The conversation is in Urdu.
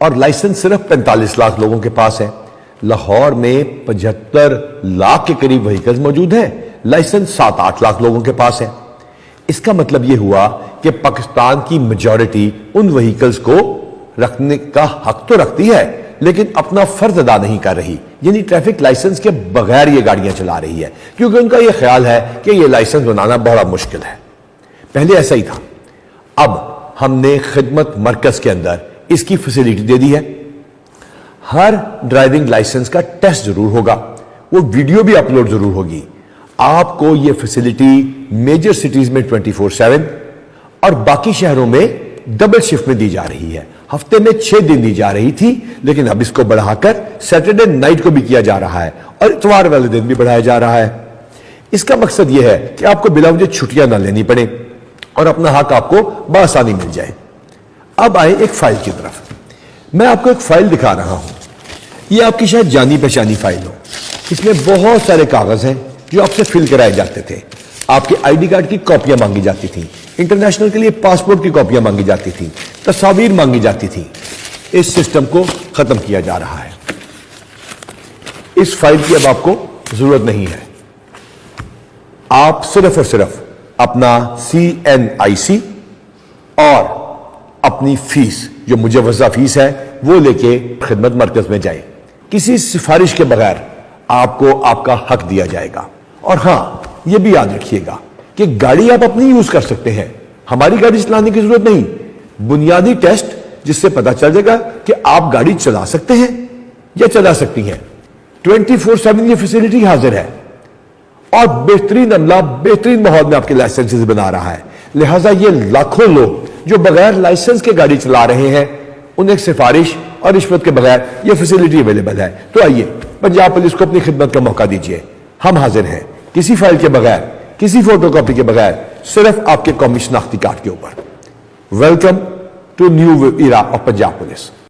اور لائسنس صرف 45 لاکھ لوگوں کے پاس ہے۔ لاہور میں 75 لاکھ کے قریب وہیکلز موجود ہیں، لائسنس 7-8 لاکھ لوگوں کے پاس ہے۔ اس کا مطلب یہ ہوا کہ پاکستان کی میجورٹی ان وہیکلز کو رکھنے کا حق تو رکھتی ہے لیکن اپنا فرض ادا نہیں کر رہی، یعنی ٹریفک لائسنس کے بغیر یہ گاڑیاں چلا رہی ہے، کیونکہ ان کا یہ خیال ہے کہ یہ لائسنس بنانا بڑا مشکل ہے۔ پہلے ایسا ہی تھا، اب ہم نے خدمت مرکز کے اندر اس کی فیسیلیٹی دے دی ہے۔ ہر ڈرائیونگ لائسنس کا ٹیسٹ ضرور ہوگا، وہ ویڈیو بھی اپلوڈ ضرور ہوگی۔ آپ کو یہ فیسیلیٹی میجر سٹیز میں 24/7 اور باقی شہروں میں ڈبل شفٹ میں دی جا رہی ہے۔ ہفتے میں 6 دن دی جا رہی تھی لیکن اب اس کو بڑھا کر سیٹرڈے نائٹ کو بھی کیا جا رہا ہے اور اتوار والے دن بھی بڑھایا جا رہا ہے۔ اس کا مقصد یہ ہے کہ آپ کو بلا وجہ چھٹیاں نہ لینی پڑے اور اپنا حق آپ کو بآسانی مل جائے۔ اب آئے ایک فائل کی طرف۔ میں آپ کو ایک فائل دکھا رہا ہوں، یہ آپ کی شاید جانی پہچانی فائل ہو۔ اس میں بہت سارے کاغذ ہیں جو آپ سے فل کرائے جاتے تھے۔ آپ کے آئی ڈی کارڈ کی کاپیاں مانگی جاتی تھیں، انٹرنیشنل کے لیے پاسپورٹ کی کاپیاں مانگی جاتی تھیں، تصاویر مانگی جاتی تھیں۔ اس سسٹم کو ختم کیا جا رہا ہے۔ اس فائل کی اب آپ کو ضرورت نہیں ہے۔ آپ صرف اور صرف اپنا CNIC اور اپنی فیس جو مجوزہ فیس ہے وہ لے کے خدمت مرکز میں جائیں۔ کسی سفارش کے بغیر آپ کو آپ کا حق دیا جائے گا۔ اور ہاں، یہ بھی یاد رکھیے گا کہ گاڑی آپ اپنی یوز کر سکتے ہیں، ہماری گاڑی چلانے کی ضرورت نہیں۔ بنیادی ٹیسٹ جس سے پتا چل جائے گا کہ آپ گاڑی چلا سکتے ہیں یا چلا سکتی ہیں۔ 24/7 یہ فیسیلیٹی حاضر ہے اور بہترین عملہ بہترین ماحول میں آپ کے لائسنسز بنا رہا ہے۔ لہٰذا یہ لاکھوں لوگ جو بغیر لائسنس کے گاڑی چلا رہے ہیں انہیں سفارش اور رشوت کے بغیر یہ فیسیلیٹی اویلیبل ہے۔ تو آئیے پنجاب پولیس کو اپنی خدمت کا موقع دیجیے۔ ہم حاضر ہیں، کسی فائل کے بغیر، کسی فوٹو کاپی کے بغیر، صرف آپ کے قومی شناختی کارڈ کے اوپر۔ Welcome to new era of Punjab police.